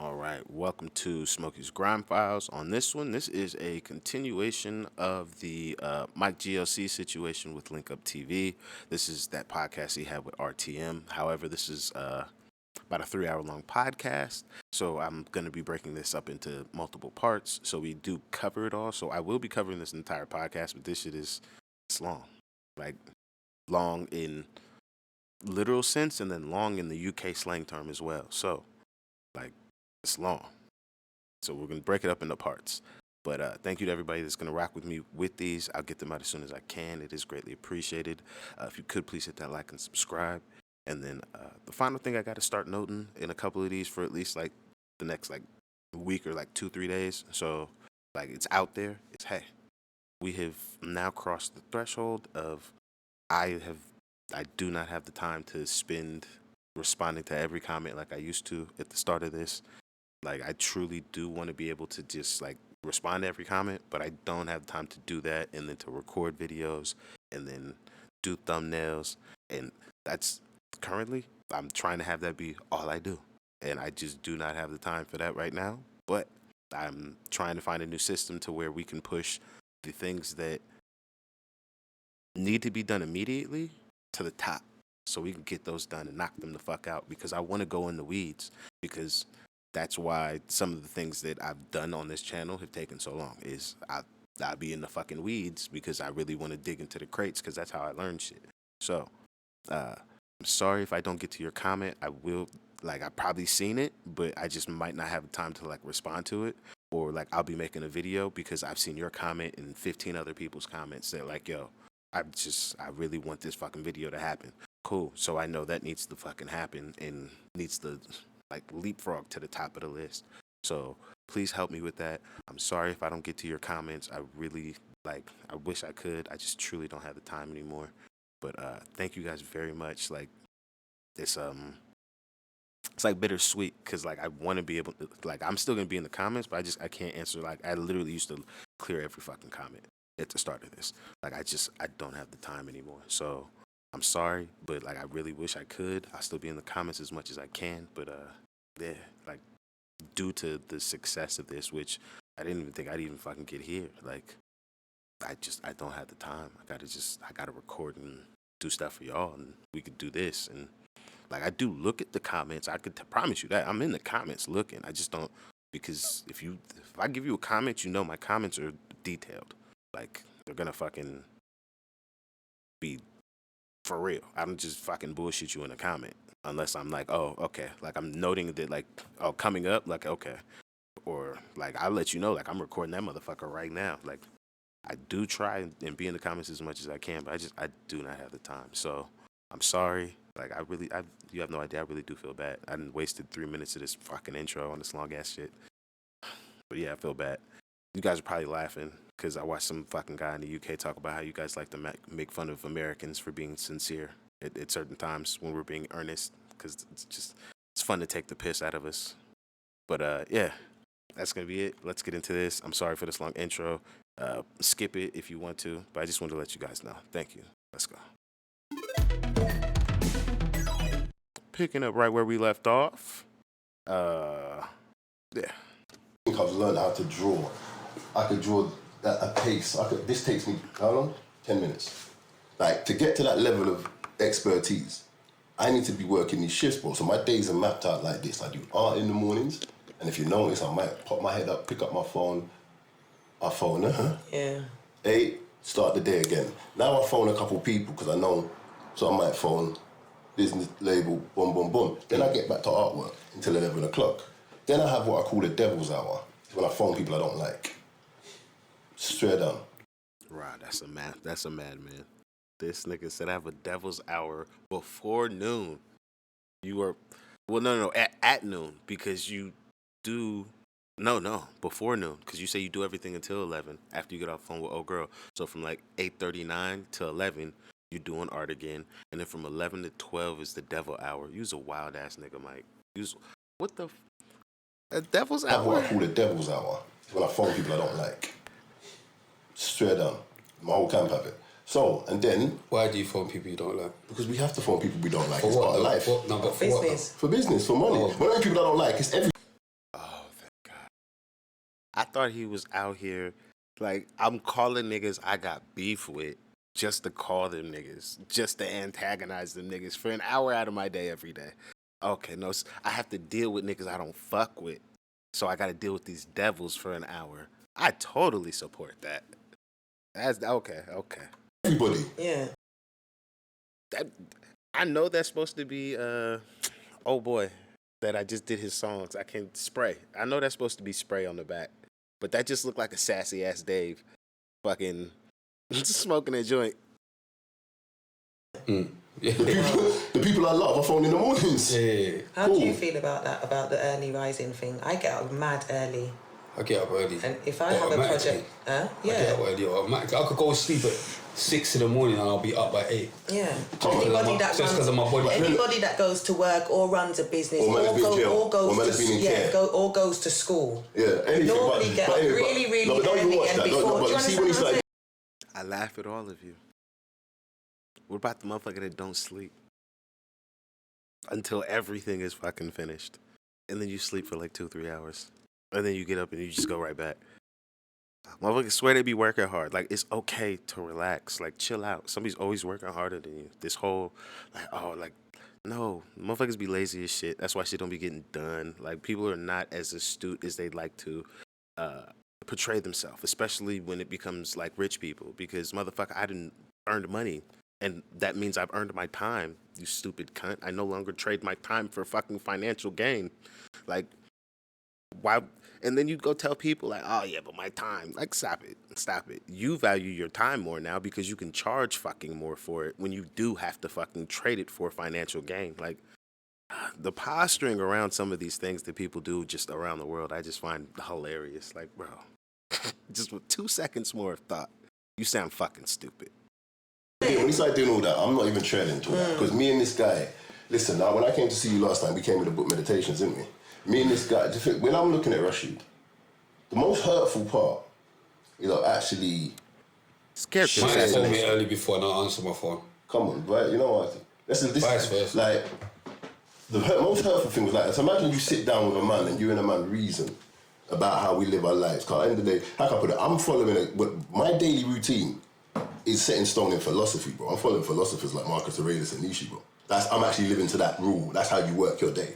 All right, welcome to Smokey's Grind Files. On this one, this is a continuation of the Mike GLC situation with Link Up TV. This is that podcast he had with RTM. However, this is about a 3 hour long podcast. So I'm going to be breaking this up into multiple parts. So we do cover it all. So I will be covering this entire podcast, but this shit it's long. Like, long in literal sense and then long in the UK slang term as well. So, like, it's long. So we're going to break it up into parts. But thank you to everybody that's going to rock with me with these. I'll get them out as soon as I can. It is greatly appreciated. If you could, please hit that like and subscribe. And then the final thing I got to start noting in a couple of these for at least like the next like week or like 2-3 days. So like it's out there. It's, hey, we have now crossed the threshold of I do not have the time to spend responding to every comment like I used to at the start of this. Like, I truly do want to be able to just, like, respond to every comment, but I don't have time to do that and then to record videos and then do thumbnails. And that's currently, I'm trying to have that be all I do. And I just do not have the time for that right now. But I'm trying to find a new system to where we can push the things that need to be done immediately to the top so we can get those done and knock them the fuck out, because I want to go in the weeds, because that's why some of the things that I've done on this channel have taken so long. Is I'll be in the fucking weeds because I really want to dig into the crates, because that's how I learn shit. So I'm sorry if I don't get to your comment. I will, like, I've probably seen it, but I just might not have time to like respond to it, or like I'll be making a video because I've seen your comment and 15 other people's comments that like, yo, I really want this fucking video to happen. Cool. So I know that needs to fucking happen and needs to like leapfrog to the top of the list. So please help me with that. I'm sorry if I don't get to your comments. I really I wish I could. I just truly don't have the time anymore. But thank you guys very much. Like, it's like bittersweet, because like I want to be able to, like, I'm still gonna be in the comments, but I can't answer. Like, I literally used to clear every fucking comment at the start of this. Like, I don't have the time anymore. So I'm sorry, but like I really wish I could. I'll still be in the comments as much as I can, but yeah, like, due to the success of this, which I didn't even think I'd even fucking get here. Like, I don't have the time. I gotta record and do stuff for y'all, and we could do this. And like, I do look at the comments. I could promise you that I'm in the comments looking. I just don't, because if I give you a comment, you know my comments are detailed. Like, they're gonna fucking be for real. I don't just fucking bullshit you in a comment unless I'm like, oh, okay. Like, I'm noting that, like, oh, coming up, like, okay. Or like, I'll let you know, like, I'm recording that motherfucker right now. Like, I do try and be in the comments as much as I can, but I do not have the time. So I'm sorry. Like, you have no idea. I really do feel bad. I done wasted 3 minutes of this fucking intro on this long ass shit. But yeah, I feel bad. You guys are probably laughing because I watched some fucking guy in the UK talk about how you guys like to make fun of Americans for being sincere at certain times when we're being earnest, because it's fun to take the piss out of us. But yeah, that's gonna be it. Let's get into this. I'm sorry for this long intro. Skip it if you want to, but I just wanted to let you guys know. Thank you. Let's go. Picking up right where we left off. Yeah. I think I've learned how to draw. I could draw at a pace. This takes me, how long? 10 minutes. Like, to get to that level of expertise, I need to be working these shifts, bro. So my days are mapped out like this. I do art in the mornings, and if you notice, I might pop my head up, pick up my phone. Yeah. 8, start the day again. Now I phone a couple people because I know, so I might phone business label, boom, boom, boom. Then I get back to artwork until 11 o'clock. Then I have what I call the devil's hour. It's when I phone people I don't like. Straight down. Right, that's a madman. This nigga said I have a devil's hour before noon. You were, well, no, at noon, because you do, no, before noon, because you say you do everything until 11 after you get off the phone with old girl. So from like 8:39 to 11, you doing art again, and then from 11 to 12 is the devil hour. You's a wild ass nigga, Mike. What the, a devil's hour? I have what I call the devil's hour. It's when I phone people I don't like. Straight down. My whole camp have it. So, and then... Why do you phone people you don't like? Because we have to phone people we don't like. For it's what? part of life. No, but for business. For business, for money. When people I don't like, it's every... I thought he was out here, like, I'm calling niggas I got beef with just to call them niggas, just to antagonize them niggas for an hour out of my day every day. Okay, no, I have to deal with niggas I don't fuck with, so I got to deal with these devils for an hour. I totally support that. That's okay, okay. Everybody. Yeah. That, I know that's supposed to be, oh boy, that I just did his songs. I can Spray. I know that's supposed to be Spray on the back, but that just looked like a sassy ass Dave, fucking smoking a joint. Yeah. The people I love are phone in the mornings. Yeah. How do you feel about that, about the early rising thing? I get up mad early. I get up early. And if I have a project... I get up early. I could go sleep at 6 in the morning and I'll be up by 8. Yeah. Anybody that just because of my body. Anybody that goes to work or runs a business or goes to school. Yeah, anything. Normally get up really early and before... Do you understand what I'm saying? I laugh at all of you. What about the motherfucker that don't sleep until everything is fucking finished, and then you sleep for like 2-3 hours, and then you get up and you just go right back? Motherfuckers swear they be working hard. Like, it's okay to relax. Like, chill out. Somebody's always working harder than you. This whole, no. Motherfuckers be lazy as shit. That's why shit don't be getting done. Like, people are not as astute as they'd like to portray themselves, especially when it becomes like rich people. Because, motherfucker, I didn't earn money. And that means I've earned my time, you stupid cunt. I no longer trade my time for fucking financial gain. Like, why? And then you go tell people, like, oh, yeah, but my time. Like, stop it. Stop it. You value your time more now because you can charge fucking more for it when you do have to fucking trade it for financial gain. Like, the posturing around some of these things that people do just around the world, I just find hilarious. Like, bro, just with 2 seconds more of thought, you sound fucking stupid. Yeah, when he started doing all that, I'm not even treading to that. Because me and this guy, listen, now when I came to see you last time, we came with the book Meditations, didn't we? Me and this guy, when I'm looking at Rashid, the most hurtful part, actually... Scared You might have told me early before and I'll answer my phone. Come on, right? You know what? Vice versa. Like, the most hurtful thing was like, so imagine you sit down with a man and you and a man reason about how we live our lives. Because at the end of the day, how can I put it? I'm following it, but my daily routine is set in stone in philosophy, bro. I'm following philosophers like Marcus Aurelius and Nietzsche, bro. I'm actually living to that rule. That's how you work your day.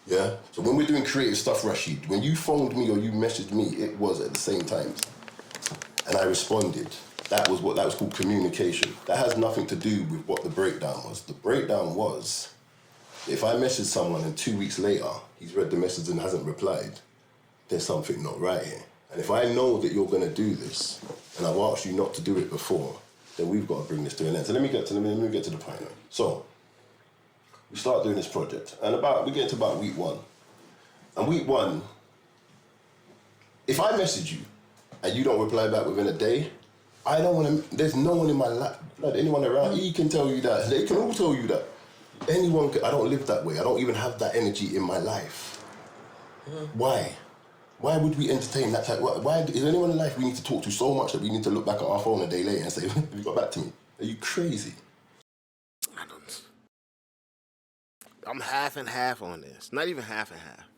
Yeah? So when we're doing creative stuff, Rashid, when you phoned me or you messaged me, it was at the same time. And I responded. That was called communication. That has nothing to do with what the breakdown was. The breakdown was, if I message someone and 2 weeks later, he's read the message and hasn't replied, there's something not right here. And if I know that you're going to do this, and I've asked you not to do it before, then we've got to bring this to an end. So let me get to the point now. So we start doing this project, and we get to about week 1. And week 1, if I message you and you don't reply back within a day, I don't want to. There's no one in my life, anyone around. He can tell you that. They can all tell you that. I don't live that way. I don't even have that energy in my life. Why? Why would we entertain that type? Why is there anyone in life we need to talk to so much that we need to look back at our phone a day later and say, have you got back to me? Are you crazy? I'm half and half on this. Not even half and half.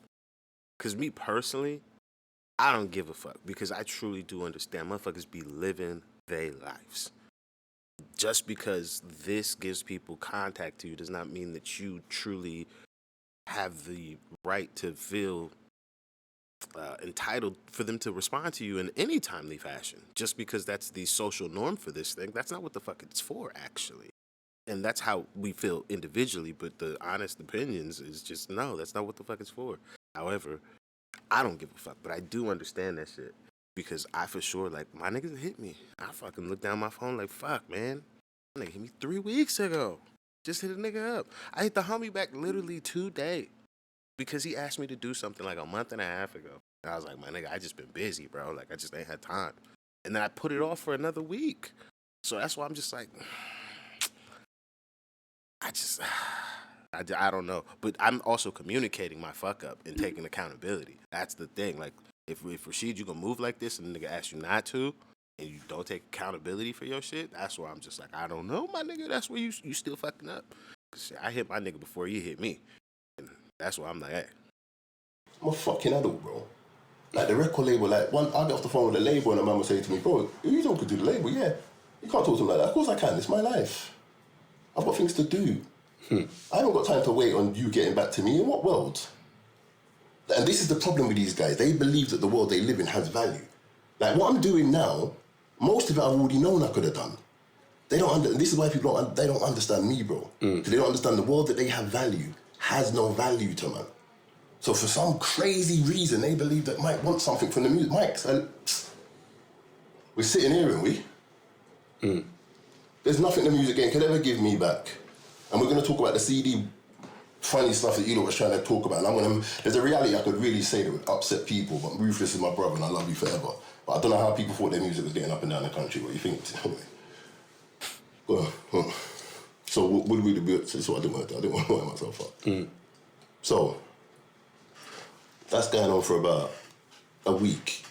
Because me personally, I don't give a fuck. Because I truly do understand motherfuckers be living their lives. Just because this gives people contact to you does not mean that you truly have the right to feel entitled for them to respond to you in any timely fashion. Just because that's the social norm for this thing, that's not what the fuck it's for, actually. And that's how we feel individually, but the honest opinions is just, no, that's not what the fuck it's for. However, I don't give a fuck, but I do understand that shit. Because I for sure, like, my niggas hit me. I fucking look down my phone like, fuck, man. That nigga hit me 3 weeks ago. Just hit a nigga up. I hit the homie back literally today. Because he asked me to do something like a month and a half ago. And I was like, my nigga, I just been busy, bro. Like, I just ain't had time. And then I put it off for another week. So that's why I'm just like, I don't know. But I'm also communicating my fuck up and taking accountability. That's the thing. Like, if Rashid, you gonna move like this and the nigga asks you not to, and you don't take accountability for your shit, that's where I'm just like, I don't know, my nigga. That's where you still fucking up. 'Cause I hit my nigga before you hit me. And that's why I'm like, hey. I'm a fucking adult, bro. Like the record label, like I get off the phone with the label and a man will say to me, bro, you don't could do the label, yeah. You can't talk to them like that. Of course I can, it's my life. I've got things to do. I haven't got time to wait on you getting back to me. In what world? And this is the problem with these guys. They believe that the world they live in has value. Like what I'm doing now, most of it I've already known I could have done. They don't this is why people they don't understand me, bro. Because they don't understand the world that they have value has no value to man. So for some crazy reason, they believe that Mike wants something from the music. Mike's, we're sitting here, aren't we? There's nothing the music game can ever give me back. And we're going to talk about the CD funny stuff that you lot was trying to talk about. And there's a reality I could really say that would upset people, but Rufus is my brother and I love you forever. But I don't know how people thought their music was getting up and down the country. What do you think? Anyway. Go on. So what do we do? This is what I didn't want to do. I didn't want to wind myself up. So that's going on for about a week.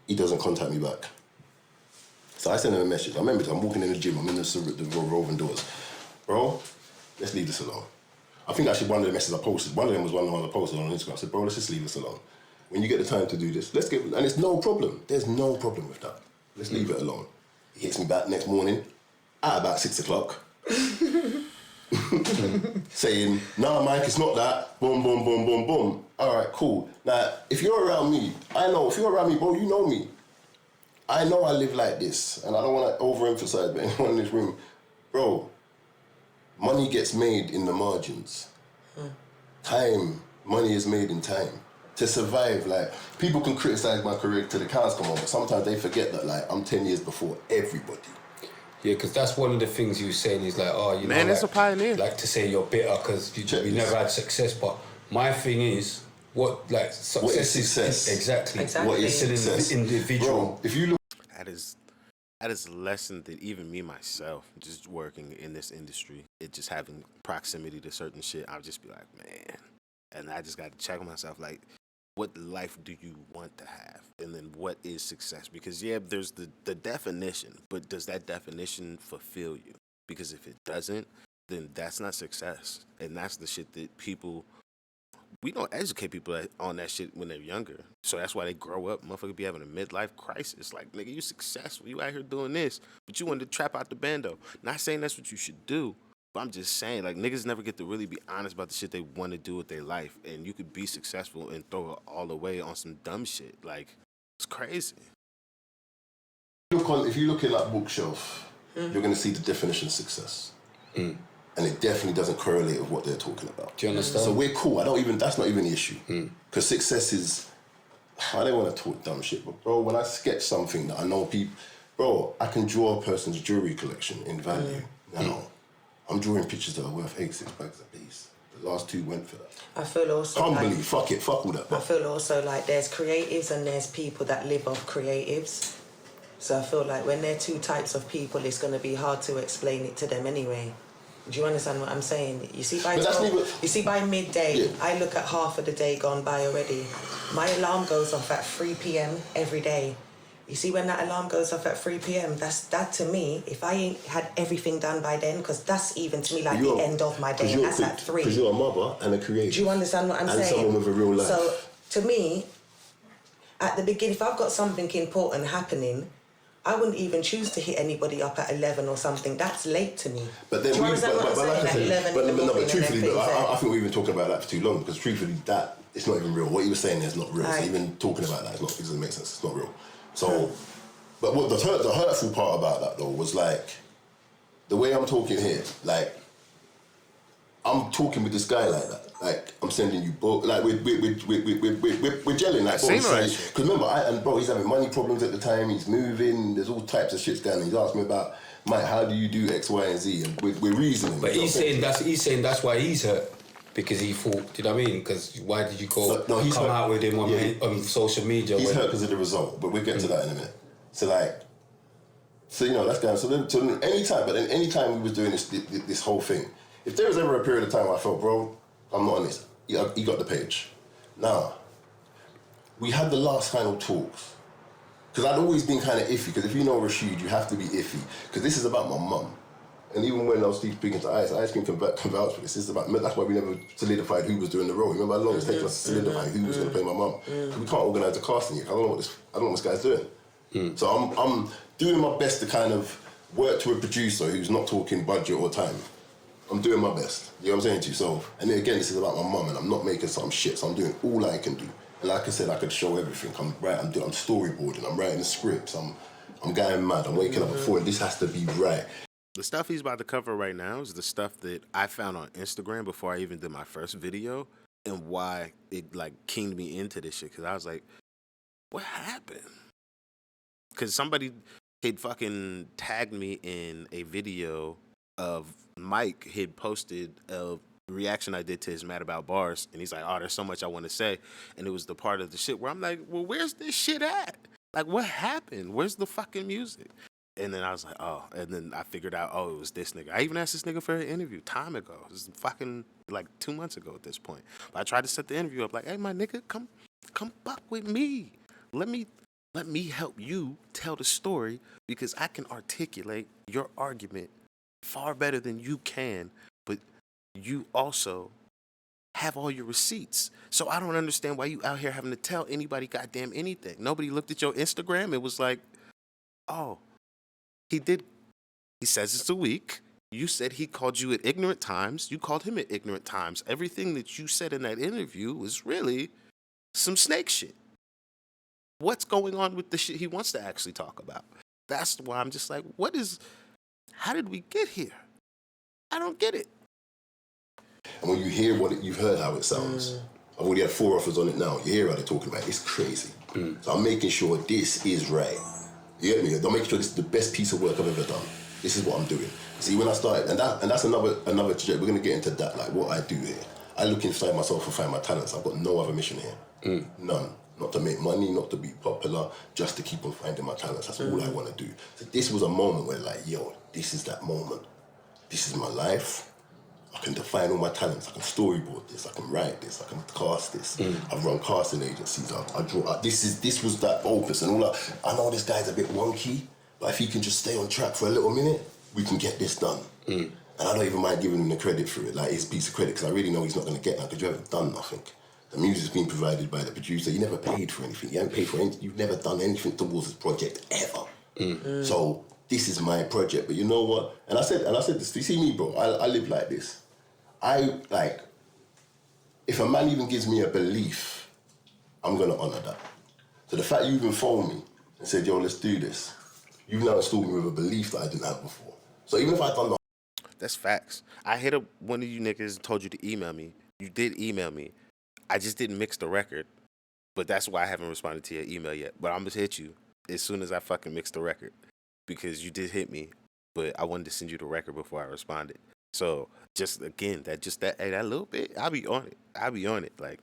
He doesn't contact me back. So I send him a message. I remember I'm walking in the gym. I'm in the roving doors. Bro, let's leave this alone. I think actually one of the messages I posted, one of them was one of the ones I posted on Instagram. I said, bro, let's just leave this alone. When you get the time to do this, and it's no problem. There's no problem with that. Let's leave it alone. He hits me back next morning at about 6 o'clock. Saying, nah, Mike, it's not that. Boom, boom, boom, boom, boom. All right, cool. Now, if you're around me, if you're around me, bro, you know me. I know I live like this, and I don't want to overemphasize, but anyone in this room, bro, money gets made in the margins. Money is made in time. To survive, like, people can criticize my career till the cows come home, but sometimes they forget that, like, I'm 10 years before everybody. Yeah, because that's one of the things you were saying is like, oh, you Man, know, it's a pioneer. Like to say you're bitter because you never had success. But my thing is, success what is success? Exactly. What is It's success? an individual. Bro, if you look... That is a lesson that even me myself, just working in this industry, it just having proximity to certain shit, I'll just be like, man. And I just got to check myself, like, what life do you want to have? And then what is success? Because, yeah, there's the definition, but does that definition fulfill you? Because if it doesn't, then that's not success. And that's the shit that we don't educate people on that shit when they're younger. So that's why they grow up, motherfucker be having a midlife crisis. Like, nigga, you successful, you out here doing this, but you wanted to trap out the bando. Not saying that's what you should do, but I'm just saying, like, niggas never get to really be honest about the shit they want to do with their life. And you could be successful and throw it all away on some dumb shit. Like, it's crazy. If you look in that bookshelf, you're going to see the definition of success. And it definitely doesn't correlate with what they're talking about. Do you understand? So we're cool. That's not even the issue. Because success is, I don't want to talk dumb shit, but bro, when I sketch something that I know people, bro, I can draw a person's jewelry collection in value. Now, I'm drawing pictures that are worth 8-6 bags a piece. The last 2 went for that. I feel also Can't believe, fuck all that. I feel also like there's creatives and there's people that live off creatives. So I feel like when there are two types of people, it's going to be hard to explain it to them anyway. Do you understand what I'm saying? You see, by midday, I look at half of the day gone by already. My alarm goes off at 3 p.m. every day. You see, when that alarm goes off at 3 p.m, that to me, if I ain't had everything done by then, because that's even to me like the end of my day, and that's at 3. Because you're a mother and a creator. Do you understand what I'm saying? And someone with a real life. So, to me, at the beginning, if I've got something important happening, I wouldn't even choose to hit anybody up at 11 or something. That's late to me. But then, do you understand what I'm saying? At 11 in the morning but truthfully, I think we've been talking about that for too long, because truthfully, that it's not even real. What you were saying is not real. So even talking about that, it doesn't make sense. It's not real. So, but what the hurtful part about that though was like the way I'm talking here. Like I'm talking with this guy like that. Like I'm sending you both. Like we're gelling. Like because remember, bro, he's having money problems at the time. He's moving. There's all types of shit going on. He's asked me about, Mike, how do you do X, Y, and Z? And we're reasoning. But he's saying that's why he's hurt. Because he thought, do you know what I mean? Because why did you come out with him on social media? He's hurt because of the result, but we'll get to that in a minute. So you know, that's going. So then anytime we was doing this whole thing, if there was ever a period of time where I felt, bro, I'm not on this, he got the page. Now, we had the last final talks. Because I'd always been kind of iffy, because if you know Rashid, you have to be iffy. Because this is about my mum. And even when I was speaking to Ice can vouch for this. It's about, that's why we never solidified who was doing the role. Remember how long it's taken us to solidify who was going to play my mum? We can't organise a casting yet. I don't know what this guy's doing. So I'm doing my best to kind of work to a producer who's not talking budget or time. I'm doing my best. You know what I'm saying to you? So, and then again, this is about my mum, and I'm not making some shit. So I'm doing all I can do. And like I said, I could show everything. I'm storyboarding. I'm writing the scripts. I'm going mad. I'm waking up before. This has to be right. The stuff he's about to cover right now is the stuff that I found on Instagram before I even did my first video, and why it like keyed me into this shit. Because I was like, what happened? Because somebody had fucking tagged me in a video of Mike had posted a reaction I did to his Mad About Bars, and he's like, oh, there's so much I want to say. And it was the part of the shit where I'm like, well, where's this shit at? Like, what happened? Where's the fucking music? And then I was like, oh, and then I figured out, oh, it was this nigga. I even asked this nigga for an interview time ago. It was fucking like 2 months ago at this point. But I tried to set the interview up like, hey, my nigga, come fuck with me. Let me help you tell the story, because I can articulate your argument far better than you can, but you also have all your receipts. So I don't understand why you out here having to tell anybody goddamn anything. Nobody looked at your Instagram. It was like, oh, he says it's a week. You said he called you at ignorant times. You called him at ignorant times. Everything that you said in that interview was really some snake shit. What's going on with the shit he wants to actually talk about? That's why I'm just like, how did we get here? I don't get it. And when you hear you've heard how it sounds. I've already had 4 offers on it now. You hear how they're talking about it. It's crazy. So I'm making sure this is right. You get me? I'm making sure this is the best piece of work I've ever done. This is what I'm doing. See, when I started, and that's another trajectory. We're going to get into that, like what I do here. I look inside myself and find my talents. I've got no other mission here. None. Not to make money, not to be popular, just to keep on finding my talents. That's all I want to do. So this was a moment where like, yo, this is that moment. This is my life. I can define all my talents. I can storyboard this. I can write this. I can cast this. I've run casting agencies. I draw. This was that opus, and all that. I know this guy's a bit wonky, but if he can just stay on track for a little minute, we can get this done. And I don't even mind giving him the credit for it, like his piece of credit, because I really know he's not going to get that, because you haven't done nothing. The music's been provided by the producer. You never paid for anything. You haven't paid for anything. You've never done anything towards this project ever. So this is my project. But you know what? And I said this. You see me, bro? I live like this. If a man even gives me a belief, I'm gonna honor that. So the fact you even phoned me and said, yo, let's do this, you've now installed me with a belief that I didn't have before. So even if I done the... That's facts. I hit up one of you niggas and told you to email me. You did email me. I just didn't mix the record, but that's why I haven't responded to your email yet. But I'm gonna hit you as soon as I fucking mix the record, because you did hit me, but I wanted to send you the record before I responded. So just again, that little bit, I'll be on it. Like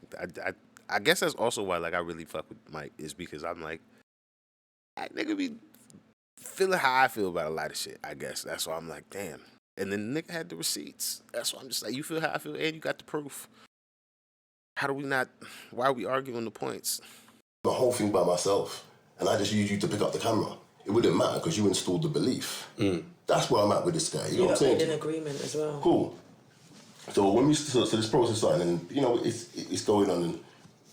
I guess that's also why like I really fuck with Mike, is because I'm like, that nigga be feeling how I feel about a lot of shit. I guess that's why I'm like, damn. And then the nigga had the receipts. That's why I'm just like, you feel how I feel, and you got the proof. How do we not? Why are we arguing the points? The whole thing by myself, and I just used you to pick up the camera. It wouldn't matter because you installed the belief. That's where I'm at with this guy. You know what I'm saying? You made an agreement as well. Cool. So when so this process started, and you know it's going on, and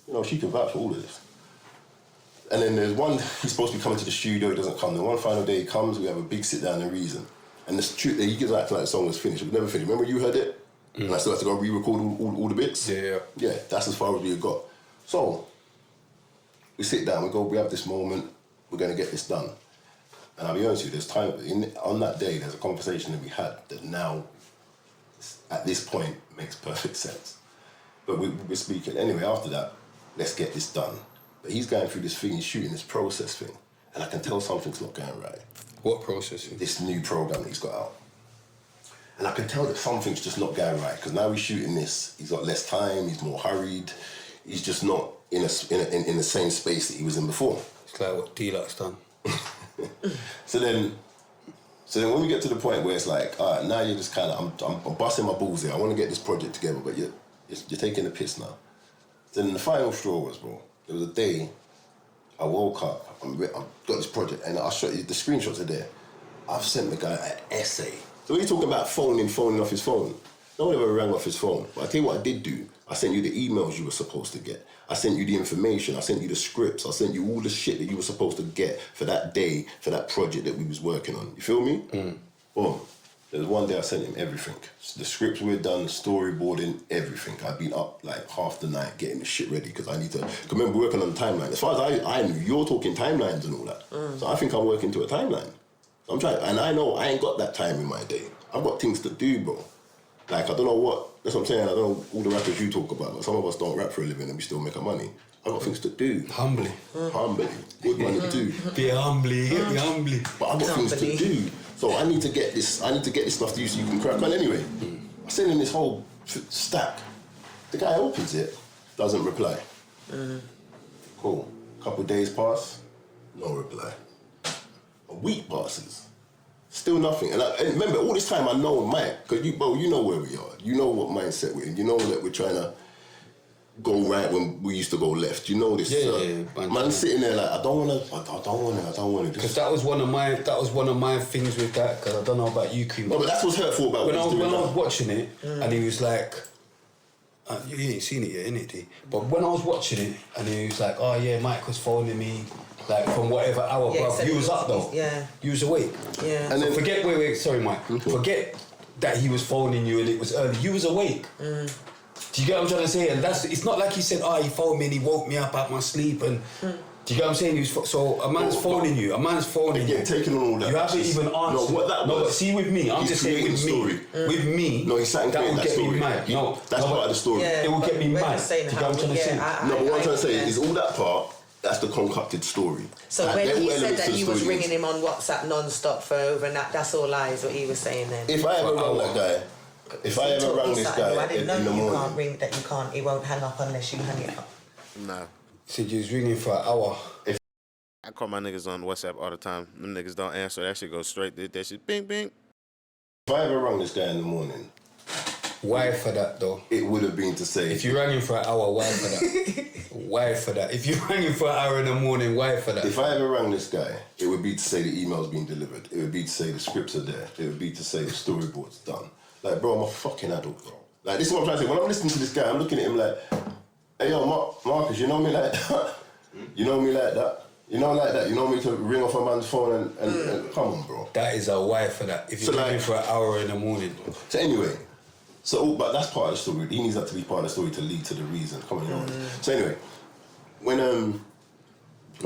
you know she can vouch for all of this. And then there's one, he's supposed to be coming to the studio, he doesn't come. Then one final day he comes, we have a big sit down and reason. And the truth, he gets acting like the song was finished. It was never finished. Remember you heard it? And I still had to go re-record all the bits? Yeah. Yeah, that's as far as we had got. So, we sit down, we have this moment, we're going to get this done. And I'll be honest with you, there's time, on that day, there's a conversation that we had that now, at this point, makes perfect sense. But we're speaking, anyway, after that, let's get this done. But he's going through this thing, he's shooting this process thing, and I can tell something's not going right. What process? This new program that he's got out. And I can tell that something's just not going right, because now he's shooting this, he's got less time, he's more hurried, he's just not in the same space that he was in before. It's like what D-Lux done. So then when we get to the point where it's like, all right, now you're just kind of, I'm busting my balls here, I want to get this project together, but you're taking the piss now. So then the final straw was, bro, there was a day I woke up, I've got this project, and I'll show you, the screenshots are there. I've sent the guy an essay So when you're talking about phoning off his phone, no one ever rang off his phone. But I tell you what I did do. I sent you the emails you were supposed to get. I sent you the information. I sent you the scripts. I sent you all the shit that you were supposed to get for that day, for that project that we was working on. You feel me? Boom. There was one day I sent him everything. The scripts we're done, storyboarding, everything. I'd been up like half the night getting the shit ready because I need to. Cause remember working on the timeline. As far as I knew, you're talking timelines and all that. So I think I'm working to a timeline. So I'm trying, and I know I ain't got that time in my day. I've got things to do, bro. Like I don't know what. That's what I'm saying. I don't know all the rappers you talk about, but some of us don't rap for a living and we still make our money. I've got things to do. Humbly. Good money to do. Be humbly. But I've got things to do. So I need to get this stuff to you so you can crack on anyway. I send him this whole stack. The guy opens it, doesn't reply. Cool. Couple days pass, no reply. A week passes, still nothing. And remember, all this time I know Mike, because you know where we are. You know what mindset we're in. You know that we're trying to go right when we used to go left. You know this. Man sitting there like, I don't want to. Because that was one of my things with that. Because I don't know about you, Cream. No, but that's what's hurtful about when I was watching it, and he was like, you ain't seen it yet, innit, D? But when I was watching it, and he was like, oh yeah, Mike was phoning me, like from whatever hour, bruv. You was up though. Yeah. You was awake. Yeah. And so then wait, sorry, Mike. Forget that he was phoning you and it was early. You was awake. Do you get what I'm trying to say? And it's not like he said, he phoned me and he woke me up out my sleep and do you get what I'm saying? So a man's phoning you. Taking on all that. You haven't even answered. No, what that was. But see with me, I'm just saying with me. With me, no, he's sat and that creating would that get story. me mad. That's part of the story. Yeah, it will get me mad. Do you get what I'm trying to say? No, but what I'm trying to say is all that part, that's the concocted story. So like, when he said that you was story ringing him on WhatsApp non-stop for over and that's all lies, what he was saying then. If I ever rang that guy, if I ever rang this guy I didn't know in the morning. Can't ring, that you can't, he won't hang up unless you hang it up. Nah. Said you was ringing for an hour. I call my niggas on WhatsApp all the time. Them niggas don't answer. That shit goes straight. That shit bing, bing. If I ever rang this guy in the morning. Why for that though? It would have been to say. If you rang him for an hour, why for that? Why for that? If you rang him for an hour in the morning, why for that? If I ever rang this guy, it would be to say the email's been delivered. It would be to say the scripts are there. It would be to say the storyboard's done. Like, bro, I'm a fucking adult, bro. Like, this is what I'm trying to say. When I'm listening to this guy, I'm looking at him like, hey, yo, Marcus, you know me like that? You know me like that? You know like that? You know me to ring off a man's phone and come on, bro. That is a why for that. If you're ringing for an hour in the morning. So anyway, but that's part of the story. He needs that to be part of the story to lead to the reason. Come on, you know. So anyway, when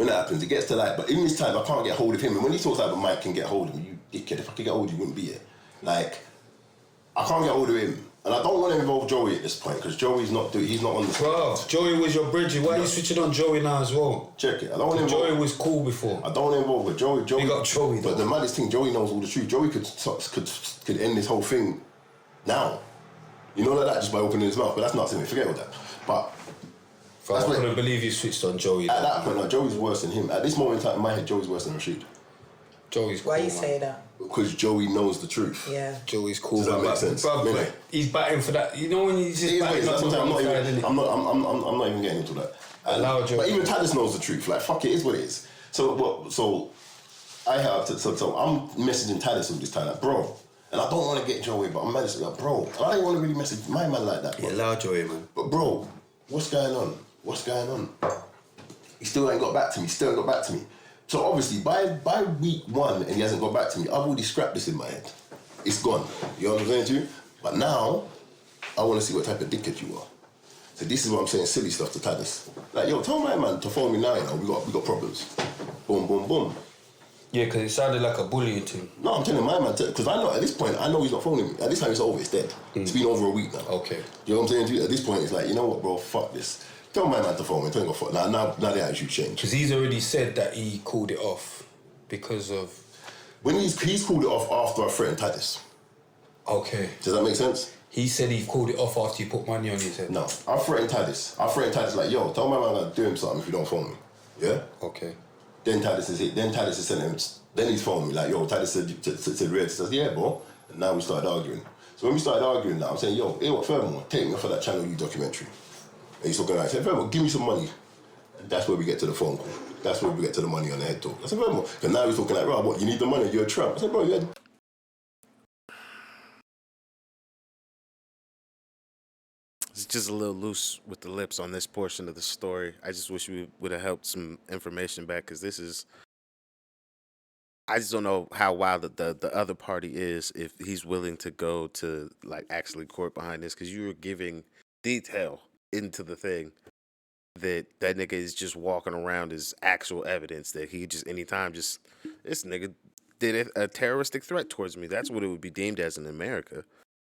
that happens, it gets to like, but in this time, I can't get hold of him. And when he talks like, Mike can get hold of me, you dickhead, if I could get hold of you, wouldn't be here. Like, I can't get hold of him. And I don't want to involve Joey at this point, because Joey's he's not on the... Bro, Joey was your bridge. Why are you switching on Joey now as well? Check it. I don't want to involve... Joey was cool before. I don't want to involve with Joey. You got Joey, though. But the maddest thing, Joey knows all the truth. Joey could end this whole thing now. You know, like that, just by opening his mouth. But that's not something. Forget all that. But... I couldn't believe you switched on Joey. At that point, no, Joey's worse than him. At this moment in time, in my head, Joey's worse than Rashid. Joey's cool, Why you say that? Because Joey knows the truth. Yeah. Joey's cool. Does that make sense? But he's batting for that. You know when he's just batting up I'm not even getting into that. Allow Joey. But even Talis knows the truth. Like, fuck it, is what it is. So I have to... So I'm messaging Talis all this time, like, bro. And I don't want to get Joey, but I'm messaging like, bro. I don't want to really message my man like that, bro. Yeah, allow Joey, man. But bro, what's going on? He still ain't got back to me. So obviously, by week 1 and he hasn't got back to me, I've already scrapped this in my head. It's gone. You know what I'm saying to you? But now, I want to see what type of dickhead you are. So this is what I'm saying, silly stuff to Talis. Like, yo, tell my man to phone me now, you know, we got problems. Boom, boom, boom. Yeah, because it sounded like a bullying thing. No, I'm telling my man, because I know, at this point, I know he's not phoning me. At this time, it's over, it's dead. It's been over a week now. Okay. You know what I'm saying to you? At this point, it's like, you know what, bro, fuck this. Tell my man to phone me, tell him to fuck. Now the attitude changed. Because he's already said that he called it off because of... When he's called it off after I threatened Talis. Okay. Does that make sense? He said he called it off after you put money on his head. No, I threatened Talis. Like, yo, tell my man to do him something if you don't phone me. Yeah? Okay. Then Talis is sending him... Then he's phoned me like, yo, Talis said Red. He says, yeah, bro. And now we started arguing. So when we started arguing now, I'm saying, yo, hey, what, furthermore, take me off of that Channel U documentary. And he's talking like, I said, furthermore, give me some money. And that's where we get to the phone call. That's where we get to the money on the head talk. I said, furthermore, because now he's talking like, bro, what, you need the money, you're a tramp. I said, bro, you had... just a little loose with the lips on this portion of the story. I just wish we would have helped some information back, because this is. I just don't know how wild the other party is, if he's willing to go to like actually court behind this, because you were giving detail into the thing that nigga is just walking around as actual evidence that he just anytime just this nigga did a terroristic threat towards me. That's what it would be deemed as in America.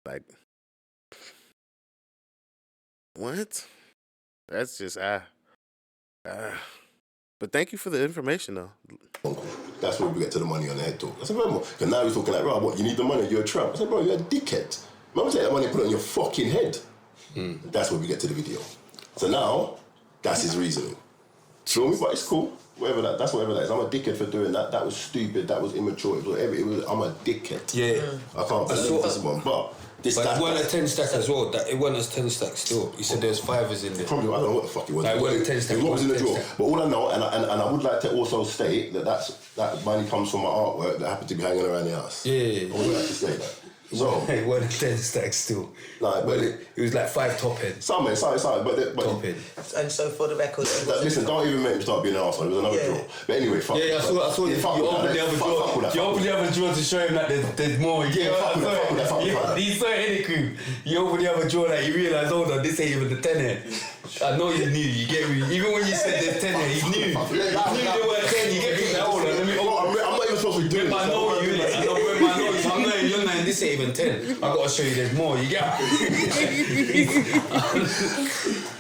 Like, what? That's just But thank you for the information though. That's where we get to the money on the head talk. I said, bro, because now he's talking like, bro, what, you need the money, you're a tramp. I said, bro, you're a dickhead. Man, we take that money and put it on your fucking head. That's where we get to the video. So now, that's his reasoning. Feel me? But it's cool. That's whatever that is. I'm a dickhead for doing that. That was stupid. That was immature. It was whatever. I'm a dickhead. Yeah. I can't believe this one. But it wasn't a 10 stack as well. It wasn't a 10 stack still. You said there's 5s in there. Probably, I don't know what the fuck it was. It wasn't a 10 stack. It was in the drawer. But all I know, and I would like to also state that money comes from my artwork that happened to be hanging around the house. Yeah. I would like to say that. So, it wasn't a 10 stack still. Like, but it was like 5 top head. Something, but top head. And so for the record, listen, don't even make me start being an arsehole. It was another draw. But anyway, fuck. Yeah, I saw you. You opened the other drawer. You opened the other drawer to show him that there's more. Yeah, he's so in it, crew. You opened the other drawer, like you realise, hold on, this ain't even the 10 head. I know you knew, you get me. Even when you said there's 10 head, he knew. He knew there were 10, you get me. Like, hold on, let me. I'm not even supposed to be doing this. I know you, I know where my nose. I'm not you're not. This ain't even 10. I gotta show you there's more. You get me?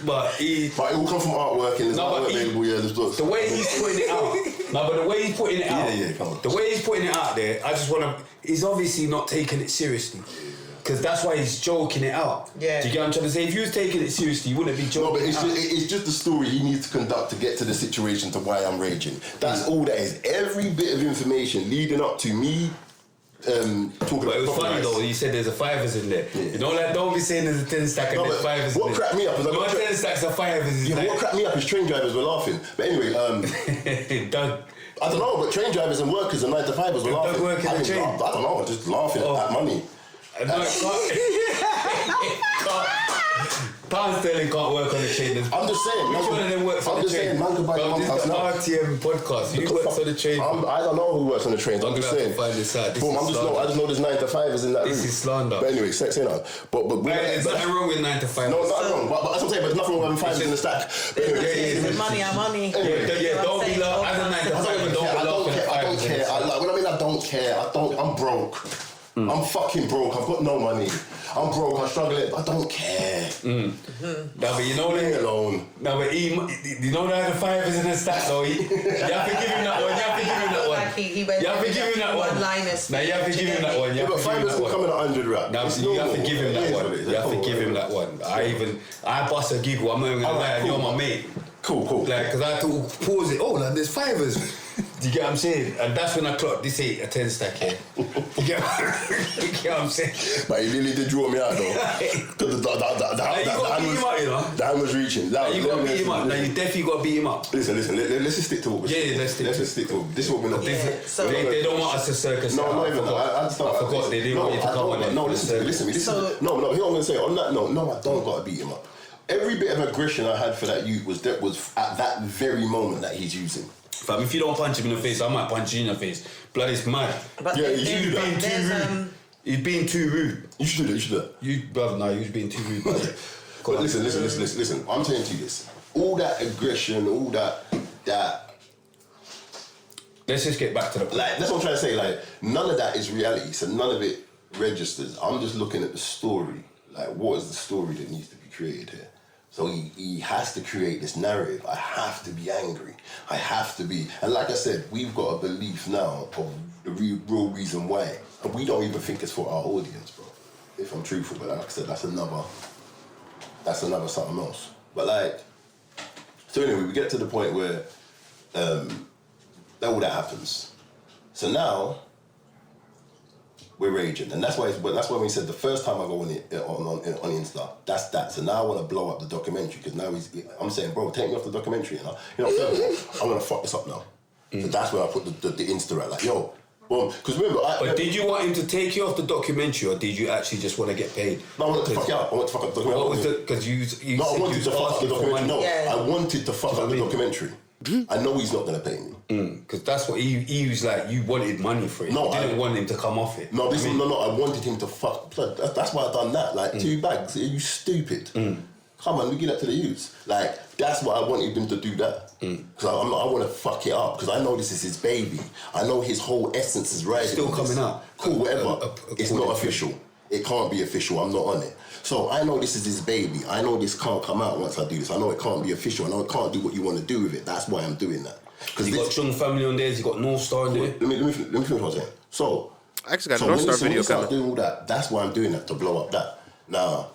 But it all comes from artwork and it's not available. Yeah, this books. The way he's putting it out. No, but the way he's putting it out. Yeah, come on. The way he's putting it out there, I just wanna. He's obviously not taking it seriously. Because that's why he's joking it out. Yeah. Do you get what I'm trying to say? If you was taking it seriously, you wouldn't be joking. No, but it's just the story he needs to conduct to get to the situation to why I'm raging. That's all that is. Every bit of information leading up to me talking but about it was funny though, you said there's a 5s in there. Yeah. You know, like, don't be saying there's a 10 stack and there's 5s in there. What cracked me up is... No, 10 stacks of 5s. Yeah, like, what cracked me up is train drivers were laughing. But anyway, Doug. I don't know, but train drivers and workers and 9-to-5ers were laughing. Working the train. I don't know, just laughing at money. Pound sterling can't work on the train. I'm just saying. Which one of them works on the train? Man can buy this is the RTM podcast. Who works on the train? I don't know who works on the trains. I'm just saying. Find this out. I just know there's 9-to-5ers in that room. This is slander. But anyway, say no. But there's nothing wrong with 9-to-5. No, nothing wrong. But that's what I'm saying. But there's nothing wrong with having 5s in the stack. But anyway, money, our money. Yeah, don't be laughing. As a 9-to-5, don't care. I don't care. When I mean I don't care, I'm broke. I'm fucking broke. I've got no money. I'm broke. I'm struggling. I don't care. No, but you know, leave me alone. No, but you know that the 5s in the stack though. You have to give him that one. You have to give him that one. You have to give him that one. Now you have to give him that one. But 5s will come in 100 rap. Now you have to give him that one. You have to give him that one. I bust a giggle. I'm not even gonna lie. And you're my mate. Cool. Like, because I had to pause it. Oh, like, there's 5s. Do you get what I'm saying? And that's when I clocked this ain't a 10 stack here. You get what I'm saying? But he really did draw me out though. Because the hand was reaching. You got to beat him up. Now you definitely got to beat him up. Listen, let's just stick to what we're saying. Yeah, let's just stick to it. This is what we're not doing. They don't want us to circus. No, not even that. I forgot they didn't want you to come on it. No, listen. Here's what I'm going to say. On that note, no, I don't got to beat him up. Every bit of aggression I had for that youth was at that very moment that he's using. Fam, if you don't punch him in the face, I might punch you in the face. Blood is mad. But yeah, he's being too rude. He's being too rude. You should do that. You, brother, no, you're being too rude, brother. But listen. I'm saying to you this. All that aggression, all that... Let's just get back to the point. Like, that's what I'm trying to say. Like, none of that is reality, so none of it registers. I'm just looking at the story. Like, what is the story that needs to be created here? So he has to create this narrative. I have to be angry. I have to be... And like I said, we've got a belief now of the real reason why. And we don't even think it's for our audience, bro. If I'm truthful. But like I said, that's another something else. But like... So anyway, we get to the point where all that happens. So now... we're raging, and that's why we said the first time I go on Insta, that's that. So now I want to blow up the documentary because now I'm saying, bro, take me off the documentary, I'm gonna fuck this up now. So that's where I put the Insta at, like, yo, Well, because remember, But did you want him to take you off the documentary, or did you actually just want to get paid? No, I wanted to fuck it up. I wanted to fuck up the documentary. What was it? Because you No, I said wanted you to was fuck up the asking for documentary. money. No, Yeah. I wanted to fuck up the documentary. I know he's not going to pay me. Because that's what he was like. You wanted money for it. No, you didn't I- want him to come off it. No, I wanted him to fuck. That's why I done that. Like, 2 bags. Are you stupid? Come on, we give that to the youths. Like, that's why I wanted him to do that. Because I want to fuck it up. Because I know this is his baby. I know his whole essence is right. Still coming up. Cool, whatever. It's not official. It can't be official. I'm not on it. So I know this is his baby. I know this can't come out once I do this. I know it can't be official. I know it can't do what you want to do with it. That's why I'm doing that. You got Chung Family on there. You got North Star on there. Let me finish what I'm saying. So I actually got a North Star video coming. Doing all that, that's why I'm doing that, to blow up that. Now,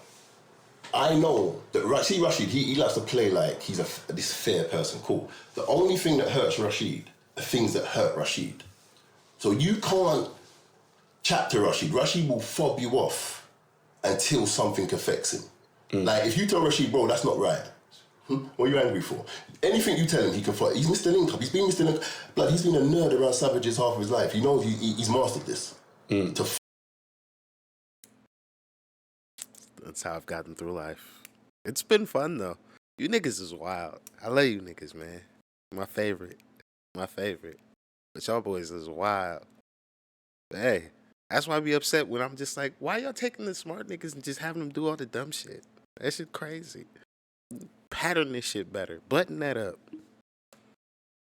I know that Rashid, he likes to play like he's this fair person. Cool. The only thing that hurts Rashid are things that hurt Rashid. So you can't chat to Rashid. Rashid will fob you off until something affects him. Like, if you tell Rashid, bro, that's not right. What are you angry for? Anything you tell him, he can fight. He's Mr. Link Up. He's been Mr. Link Up. Blood, he's been a nerd around savages half of his life. He knows he's mastered this. That's how I've gotten through life. It's been fun, though. You niggas is wild. I love you niggas, man. My favorite. But y'all boys is wild. But hey, that's why I be upset when I'm just like, why y'all taking the smart niggas and just having them do all the dumb shit? That shit crazy. Pattern this shit better. Button that up.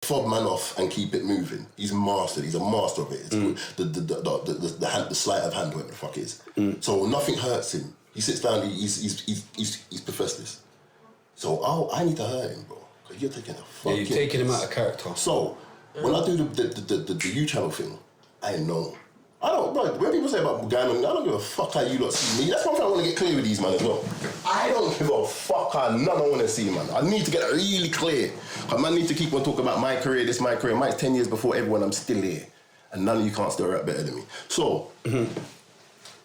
Fob man off and keep it moving. He's mastered. He's a master of it. It's the sleight of hand, whatever the fuck it is. So nothing hurts him. He sits down. He's professed this. So I need to hurt him, bro. Because you're taking a fucking. Yeah, you're taking him out of character. So when I do the U channel thing, I know. I don't, bro, when people say about going on, I don't give a fuck how you lot see me. That's one thing I want to get clear with these man as well. I don't give a fuck how none I want to see, man. I need to get that really clear. I man need to keep on talking about my career, this my career. Mine's 10 years before everyone, I'm still here. And none of you can't still rap better than me. So,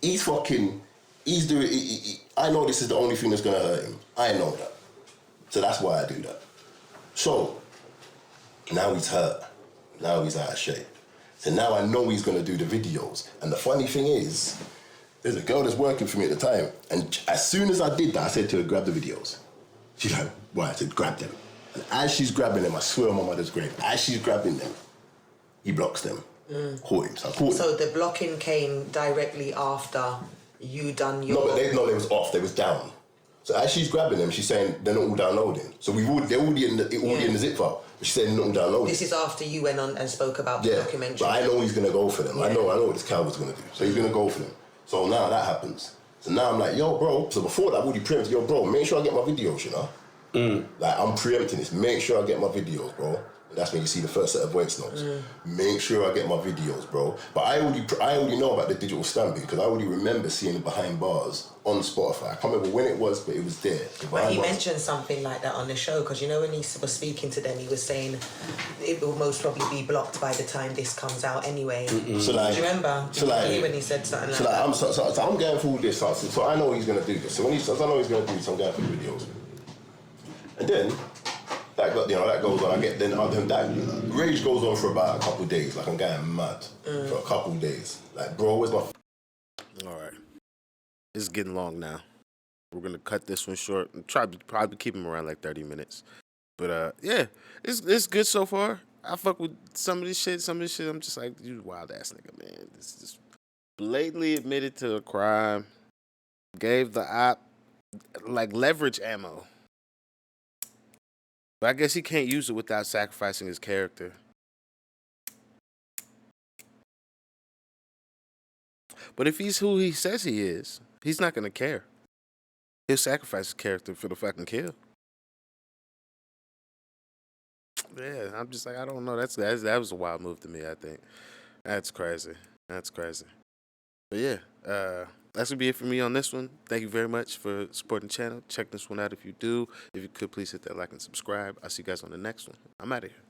he's doing, I know this is the only thing that's going to hurt him. I know that. So that's why I do that. So, now he's hurt. Now he's out of shape. So now I know he's going to do the videos. And the funny thing is, there's a girl that's working for me at the time. And as soon as I did that, I said to her, grab the videos. She's like, why? I said, grab them. And as she's grabbing them, I swear on my mother's grave, as she's grabbing them, he blocks them. Caught him. So I caught him. So the blocking came directly after you done your... No, they was off. They was down. So as she's grabbing them, she's saying they're not all downloading. So they're already in the zip file. But she's saying they're not all downloading. This is after you went on and spoke about the documentary. But I know he's going to go for them. Yeah. I know what this cow was going to do. So he's going to go for them. So now that happens. So now I'm like, yo, bro. So before that, I've already preempted, yo, bro, make sure I get my videos, you know? Like, I'm preempting this. Make sure I get my videos, bro. And that's when you see the first set of voice notes. Make sure I get my videos, bro. But I already know about the digital stamping because I already remember seeing it behind bars on Spotify. I can't remember when it was, but it was there. But he mentioned something like that on the show because, you know, when he was speaking to them, he was saying it will most probably be blocked by the time this comes out anyway. So like, do you remember? So like, when he said something like so like that? So I'm going through all this. So I know he's going to do this. So when he says I know he's going to do this, I'm going through the videos. And then that goes on. That rage goes on for about a couple of days. Like I'm going mad for a couple of days. Like, bro, where's my? All right. It's getting long now. We're going to cut this one short and probably keep him around like 30 minutes. But, yeah, it's good so far. I fuck with some of this shit. I'm just like, you wild ass nigga, man. This just blatantly admitted to a crime. Gave the op, like, leverage ammo. But I guess he can't use it without sacrificing his character. But if he's who he says he is, he's not going to care. He'll sacrifice his character for the fucking kill. Yeah, I'm just like, I don't know. That was a wild move to me, I think. That's crazy. But yeah, that's going to be it for me on this one. Thank you very much for supporting the channel. Check this one out if you do. If you could, please hit that like and subscribe. I'll see you guys on the next one. I'm out of here.